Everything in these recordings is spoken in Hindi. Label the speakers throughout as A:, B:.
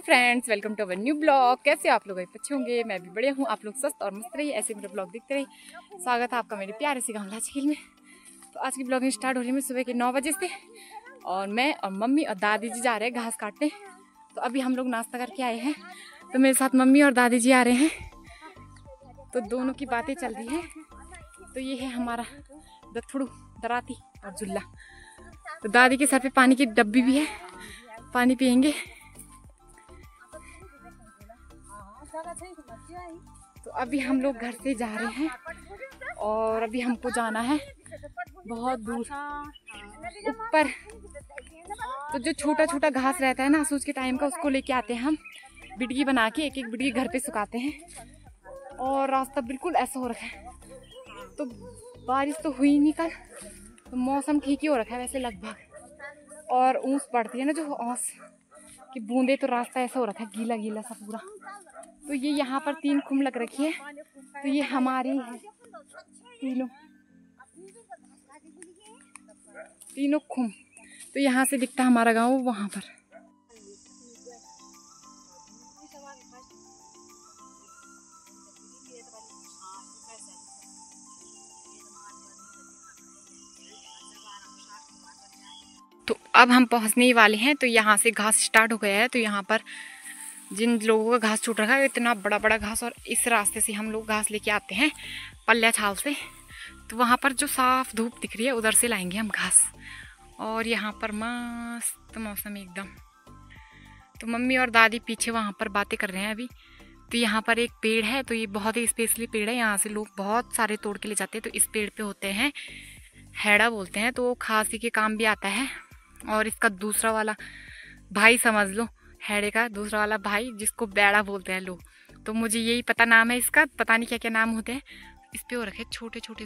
A: Friends, welcome to our new blog. कैसे आप लोग अच्छे होंगे? मैं भी बढ़िया हूँ। आप लोग स्वस्थ और मस्त रहिए, ऐसे मेरे ब्लॉग दिखते रहिए। स्वागत है आपका मेरे प्यारे से गाँव लाचकील में। तो आज की ब्लॉगिंग स्टार्ट हो रही है सुबह के 9 बजे से, और मैं और मम्मी और दादी जी जा रहे हैं घास काटने। तो अभी हम लोग नाश्ता करके आए हैं, तो मेरे साथ मम्मी और दादी जी आ रहे हैं, तो दोनों की बातें चल रही हैं। तो ये है हमारा दथड़ू, दराती और झुल्ला। तो दादी के सर पे पानी की डब्बी भी है, पानी पियेंगे। तो अभी हम लोग घर से जा रहे हैं, और अभी हमको जाना है बहुत दूर ऊपर। तो जो छोटा छोटा घास रहता है ना सूच के टाइम का, उसको लेके आते हैं हम, बिडगी बना के एक एक बिडगी घर पे सुखाते हैं। और रास्ता बिल्कुल ऐसा हो रखा है, तो बारिश तो हुई नहीं कल, तो मौसम ठीक ही हो रखा है वैसे लगभग। और ऊँस पड़ती है ना, जो ओस की बूंदे, तो रास्ता ऐसा हो रखा है गीला गीला सा पूरा। तो ये यहाँ पर 3 खुम लग रखी है, तो ये हमारी है तीनों खुम। तो यहाँ से दिखता है हमारा गांव वहाँ पर। तो अब हम पहुँचने ही वाले हैं। तो यहाँ से घास स्टार्ट हो गया है। तो यहाँ पर जिन लोगों का घास छूट रखा है, इतना बड़ा बड़ा घास, और इस रास्ते से हम लोग घास लेके आते हैं पल्ल्या छाल से। तो वहाँ पर जो साफ धूप दिख रही है, उधर से लाएंगे हम घास। और यहाँ पर मस्त मौसम एकदम। तो मम्मी और दादी पीछे वहाँ पर बातें कर रहे हैं अभी। तो यहाँ पर एक पेड़ है, तो ये बहुत ही स्पेशली पेड़ है, यहाँ से लोग बहुत सारे तोड़ के ले जाते हैं। तो इस पेड़ पे होते हैं हैड़ा बोलते हैं, तो वो खांसी के काम भी आता है। और इसका दूसरा वाला भाई समझ लो, हैड़े का दूसरा वाला भाई, जिसको बैड़ा बोलते हैं लोग। तो मुझे यही पता नाम है इसका, पता नहीं क्या क्या नाम होते हैं। इस पे हो रखे छोटे छोटे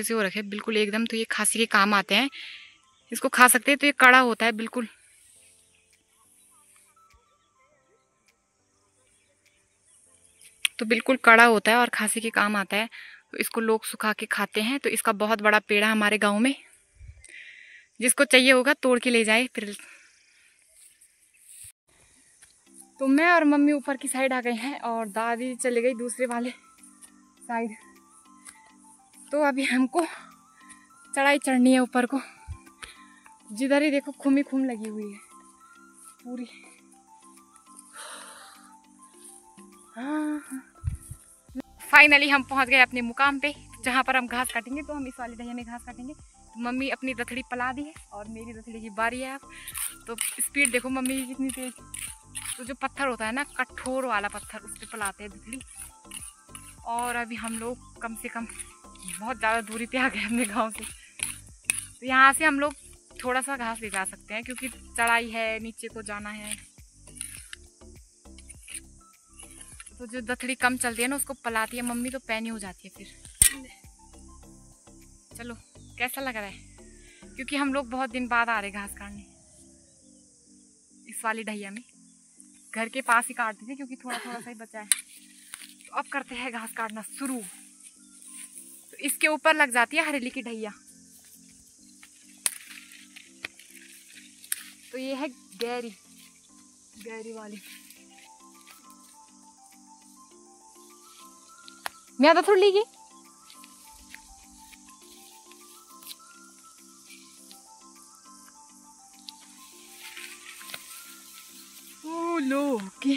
A: से हो रखे बिल्कुल एकदम। तो ये खांसी के काम आते हैं, इसको खा सकते हैं। तो ये कड़ा होता है बिल्कुल, तो बिल्कुल कड़ा होता है और खांसी के काम आता है। तो इसको लोग सुखा के खाते हैं। तो इसका बहुत बड़ा पेड़ है हमारे गांव में, जिसको चाहिए होगा तोड़ के ले जाए फिर। तो मैं और मम्मी ऊपर की साइड आ गए हैं, और दादी चले गई दूसरे वाले साइड। तो अभी हमको चढ़ाई चढ़नी है ऊपर को। जिधर ही देखो खुम ही खुम लगी हुई है पूरी। हाँ, फाइनली हम पहुंच गए अपने मुकाम पे, जहाँ पर हम घास काटेंगे। तो हम इस वाली डहिया में घास काटेंगे। तो मम्मी अपनी दथड़ी पला दी है, और मेरी दथड़ी की बारी है अब। तो स्पीड देखो मम्मी की कितनी तेज। तो जो पत्थर होता है ना, कठोर वाला पत्थर, उस पर पलाते हैं दथड़ी। और अभी हम लोग कम से कम बहुत ज़्यादा दूरी पे आ गए अपने गाँव से। तो यहाँ से हम लोग थोड़ा सा घास ले जा सकते हैं, क्योंकि चढ़ाई है, नीचे को जाना है। तो जो दथड़ी कम चलती है ना, उसको पलाती है मम्मी, तो पैनी हो जाती है फिर। चलो कैसा लग रहा है, क्योंकि हम लोग बहुत दिन बाद आ रहे घास काटने इस वाली डहिया में। घर के पास ही काटते थे, क्योंकि थोड़ा थोड़ा सा ही बचा है। तो अब करते हैं घास काटना शुरू। तो इसके ऊपर लग जाती है हरेली की डहिया। तो ये है गहरी वाली। मैं तो थोड़ी लीगी। लो के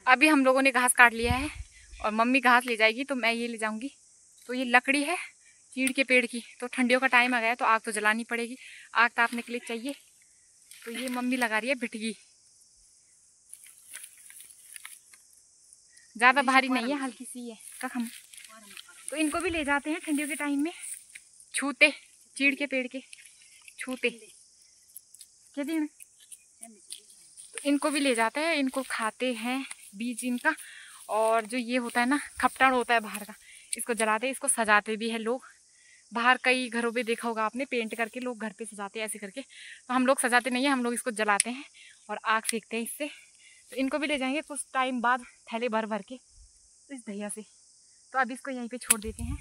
A: अभी हम लोगों ने घास काट लिया है और मम्मी घास ले जाएगी तो मैं ये ले जाऊंगी। तो ये लकड़ी है चीड़ के पेड़ की, तो ठंडियों का टाइम आ गया है तो आग तो जलानी पड़ेगी, आग तापने के लिए चाहिए। तो ये मम्मी लगा रही है भिटगी, ज़्यादा भारी नहीं है, हल्की सी है कखम। तो इनको भी ले जाते हैं ठंडियों के टाइम में, छूते चीड़ के पेड़ के छूते क्या दिन। तो इनको भी ले जाते हैं, इनको खाते हैं बीज इनका। और जो ये होता है ना खपटाड़ होता है बाहर का, इसको जलाते हैं, इसको सजाते भी है लोग। बाहर कई घरों पे देखा होगा आपने, पेंट करके लोग घर पे सजाते हैं ऐसे करके। तो हम लोग सजाते नहीं है, हम लोग इसको जलाते हैं और आग सेकते हैं इससे। तो इनको भी ले जाएंगे कुछ टाइम बाद थैले भर भर के इस दहिया से। तो अब इसको यहीं पे छोड़ देते हैं।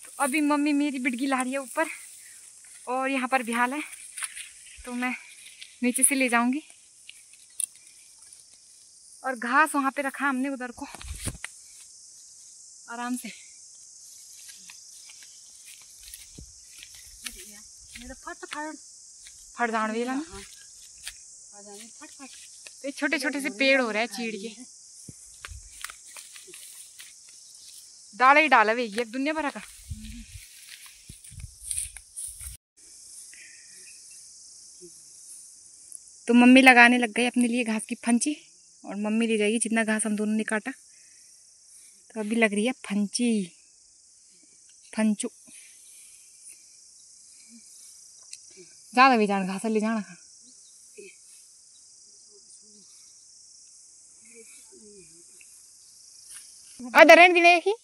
A: तो अभी मम्मी मेरी बिडगी ला रही है ऊपर और यहाँ पर बिहाल है, तो मैं नीचे से ले जाऊंगी। और घास वहाँ पे रखा हमने उधर को आराम से। फट जान वेला ना, ये छोटे छोटे से पेड़ हो रहे हैं चीड़ के, डाला ही डाला वे ये दुनिया भर का। तो मम्मी लगाने लग गई अपने लिए घास की फंची, और मम्मी ले जाएगी जितना घास हम दोनों ने काटा। तो अभी लग रही है फंची, फंचू ज्यादा भी जान घास ले जाना। अदर रहने दी नहीं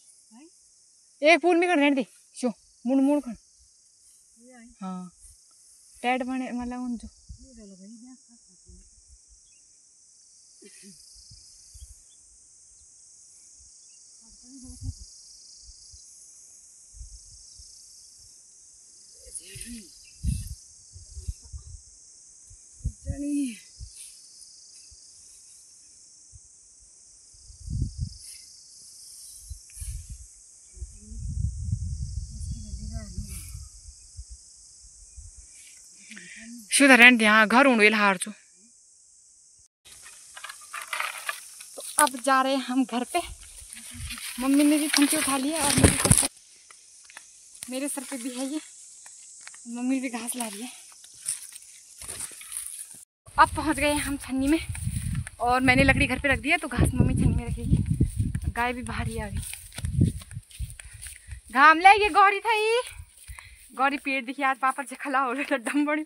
A: एक फूल में रहने दे शो मुड़ मुड़ खन। हाँ टैड बने मतलब उन जो शुद्ध रहने दे। हाँ घर उड़ेल हार जो। तो अब जा रहे हैं हम घर पे। मम्मी ने भी फंची उठा लिया और मेरे सर पे भी है ये, मम्मी भी घास ला रही है। अब पहुंच गए हम छन्नी में और मैंने लकड़ी घर पे रख दिया, तो घास मम्मी छन्नी में रखेगी। गाय भी बाहर ही आ गई। घाम ले ये गौरी था, ये गौरी पेड़ दिखी आज पापड़ से खला हो रहा डम बड़ी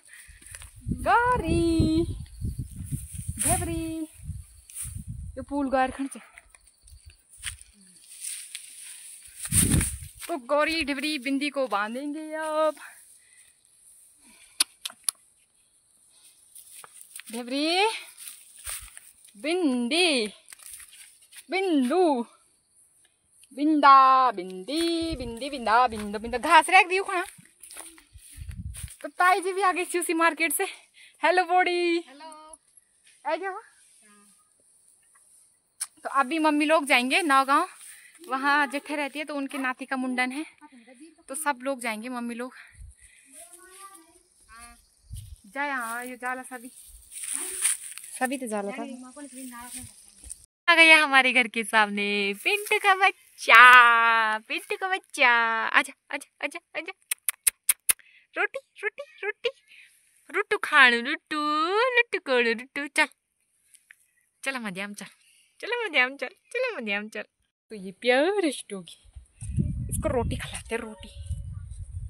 A: गौरी घेबरी ये पूल गार खण से। तो गौरी ढिबरी बिंदी को बांधेंगे अब। ढिबरी बिंदी बिंदु बिंदा बिंदी बिंदी बिंदा बिंदु बिंदा घास रख दियो खाना। तो ताई जी भी आ गई थी उसी मार्केट से। हेलो बॉडी, हेलो आ जाओ। तो अभी मम्मी लोग जाएंगे नौगांव, वहाँ जेठे रहती है तो उनके नाती का मुंडन है, तो सब लोग जाएंगे मम्मी लोग। जाए हाँ ये जाला सभी सभी तो जाला था। आ गया हमारे घर के सामने पिंटू का बच्चा, पिंटू का बच्चा। आजा आजा आजा आजा, रोटी रोटी रोटी रुट्टू खाणु रुट्टू लुट्टू कोणु रुट्टू। चल चल मध्याम चल, चलो मध्याम चल, चलो मध्याम चल। तो ये प्यार डोगी, इसको रोटी खिलाते हैं, रोटी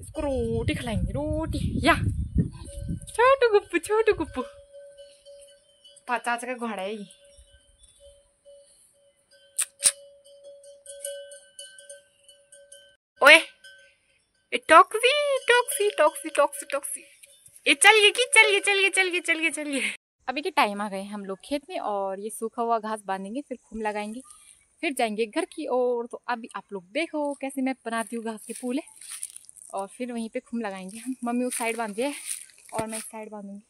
A: इसको रोटी खिलाएंगे, रोटी या छोटू गुप्पू पाचाच का घोड़ा है ये। ओए taxi taxi taxi taxi taxi ये चलिए कि चलिए चलिए चलिए चलिए चलिए। अभी के टाइम आ गए हम लोग खेत में और ये सूखा हुआ घास बांधेंगे, फिर खूम लगाएंगे, फिर जाएंगे घर की ओर। तो अभी आप लोग देखो कैसे मैं बनाती हूँ घास के फूले, और फिर वहीं पे खूम लगाएंगे हम। मम्मी उस साइड बांध दिए और मैं इस साइड बांधूंगी।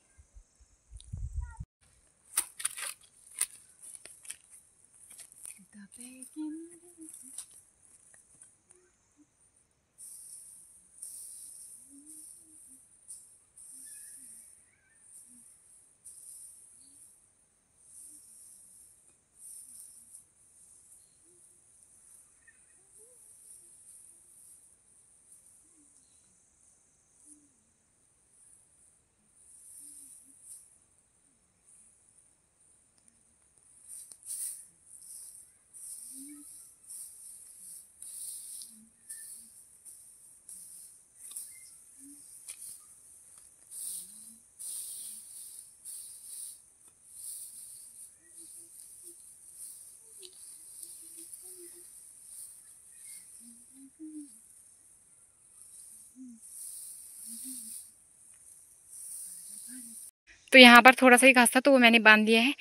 A: तो यहाँ पर थोड़ा सा ही घास था तो वो मैंने बांध दिया है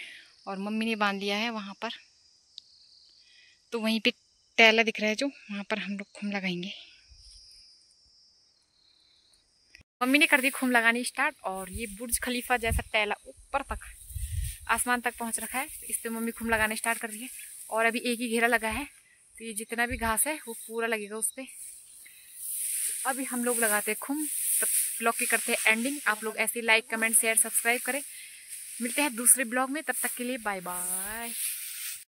A: और मम्मी ने बांध दिया है वहाँ पर। तो वहीं पे टैला दिख रहा है जो, वहाँ पर हम लोग खुम लगाएंगे। मम्मी ने कर दी खुम लगानी स्टार्ट और ये बुर्ज खलीफा जैसा टैला ऊपर तक आसमान तक पहुँच रखा है। इस पे मम्मी खुम लगाने स्टार्ट कर रही है और अभी एक ही घेरा लगा है तो ये जितना भी घास है वो पूरा लगेगा उस पर। अभी हम लोग लगाते हैं खुम, तब ब्लॉग की करते हैं एंडिंग। आप लोग ऐसे लाइक कमेंट शेयर सब्सक्राइब करें। मिलते हैं दूसरे ब्लॉग में, तब तक के लिए बाय बाय।